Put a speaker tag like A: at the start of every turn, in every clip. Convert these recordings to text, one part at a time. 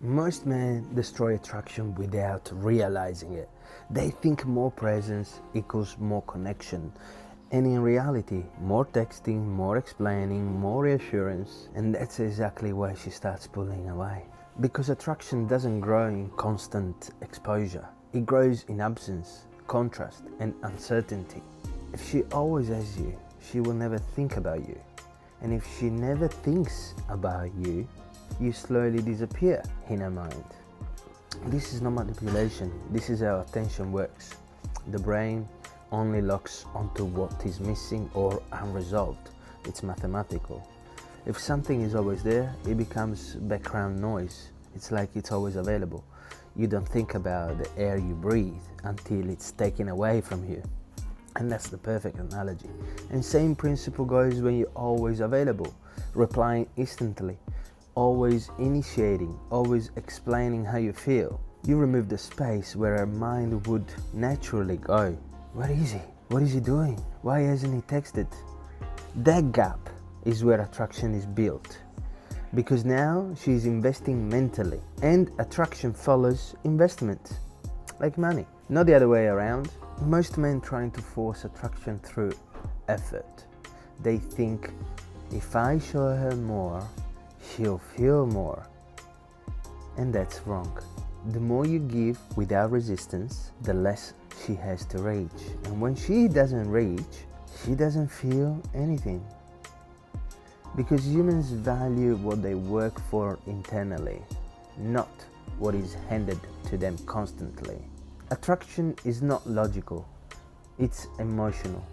A: Most men destroy attraction without realizing it. They think more presence equals more connection. And in reality, more texting, more explaining, more reassurance, and that's exactly why she starts pulling away. Because attraction doesn't grow in constant exposure. It grows in absence, contrast, and uncertainty. If she always has you, she will never think about you. And if she never thinks about you, you slowly disappear in her mind. This is not manipulation, this is how attention works. The brain only locks onto what is missing or unresolved. It's mathematical. If something is always there, it becomes background noise. It's like it's always available. You don't think about the air you breathe until it's taken away from you. And that's the perfect analogy. And same principle goes when you're always available, replying instantly, always initiating, always explaining how you feel. You remove the space where our mind would naturally go. Where is he? What is he doing? Why hasn't he texted? That gap is where attraction is built. Because now she's investing mentally, and attraction follows investment, like money, not the other way around. Most men trying to force attraction through effort. They think, if I show her more, she'll feel more. And that's wrong. The more you give without resistance, the less she has to reach. And when she doesn't reach, she doesn't feel anything. Because humans value what they work for internally, not what is handed to them constantly. Attraction is not logical, it's emotional.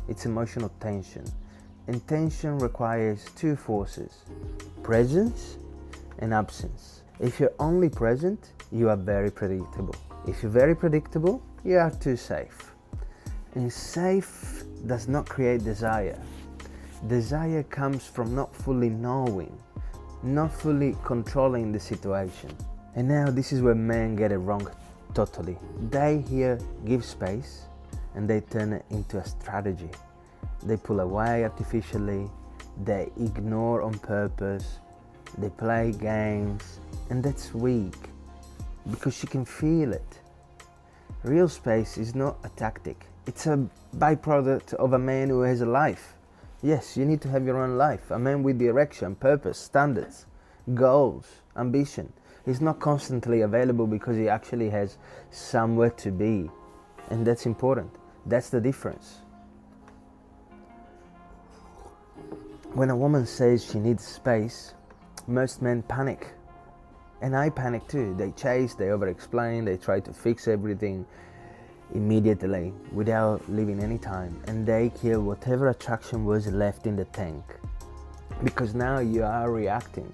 A: It's emotional tension. And tension requires two forces, presence and absence. If you're only present, you are very predictable. If you're very predictable, you are too safe. And safe does not create desire. Desire comes from not fully knowing, not fully controlling the situation. And now this is where men get it wrong totally. They hear give space and they turn it into a strategy. They pull away artificially, they ignore on purpose, they play games, and that's weak because she can feel it. Real space is not a tactic, it's a byproduct of a man who has a life. Yes, you need to have your own life. A man with direction, purpose, standards, goals, ambition. He's not constantly available because he actually has somewhere to be. And that's important. That's the difference. When a woman says she needs space, most men panic. And I panic too. They chase, they over-explain, they try to fix everything immediately without leaving any time, and they kill whatever attraction was left in the tank, because now you are reacting,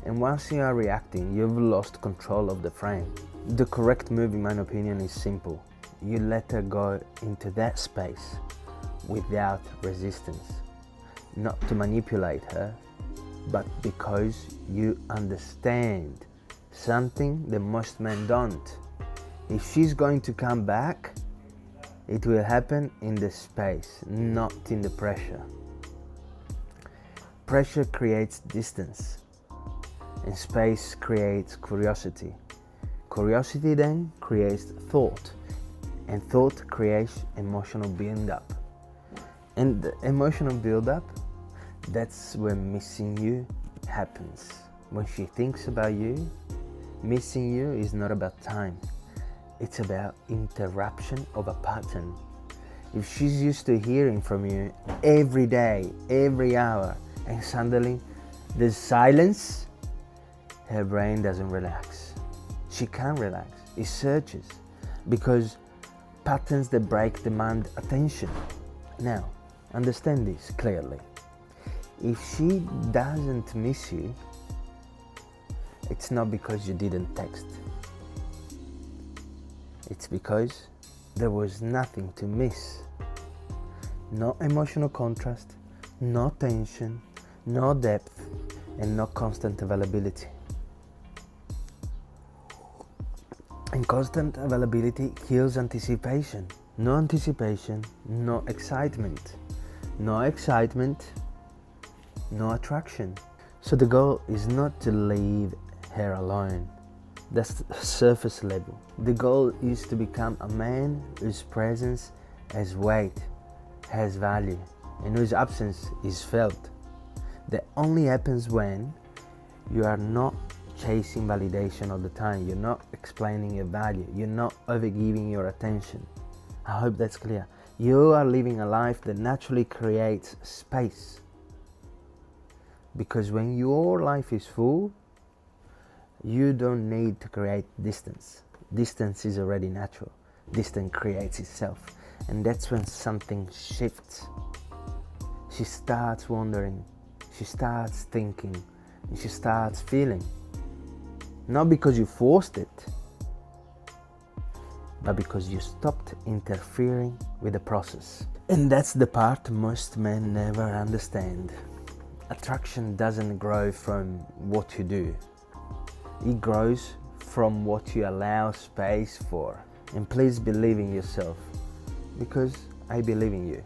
A: and once you are reacting, you've lost control of the frame. The correct move, in my opinion, is simple. You let her go into that space without resistance, not to manipulate her, but because you understand something that most men don't. If she's going to come back, it will happen in the space, not in the pressure. Pressure creates distance, and space creates curiosity. Curiosity then creates thought, and thought creates emotional build-up. And the emotional build-up, that's where missing you happens. When she thinks about you, missing you is not about time. It's about interruption of a pattern. If she's used to hearing from you every day, every hour, and suddenly there's silence, her brain doesn't relax. She can't relax. It searches because patterns that break demand attention. Now, understand this clearly. If she doesn't miss you, it's not because you didn't text. It's because there was nothing to miss. No emotional contrast, no tension, no depth, and no constant availability. And constant availability kills anticipation. No anticipation, no excitement. No excitement, no attraction. So the goal is not to leave her alone. That's the surface level. The goal is to become a man whose presence has weight, has value, and whose absence is felt. That only happens when you are not chasing validation all the time. You're not explaining your value. You're not overgiving your attention. I hope that's clear. You are living a life that naturally creates space. Because when your life is full, you don't need to create distance. Distance is already natural. Distance creates itself. And that's when something shifts. She starts wondering. She starts thinking. And she starts feeling. Not because you forced it, but because you stopped interfering with the process. And that's the part most men never understand. Attraction doesn't grow from what you do. It grows from what you allow space for. And please believe in yourself, because I believe in you.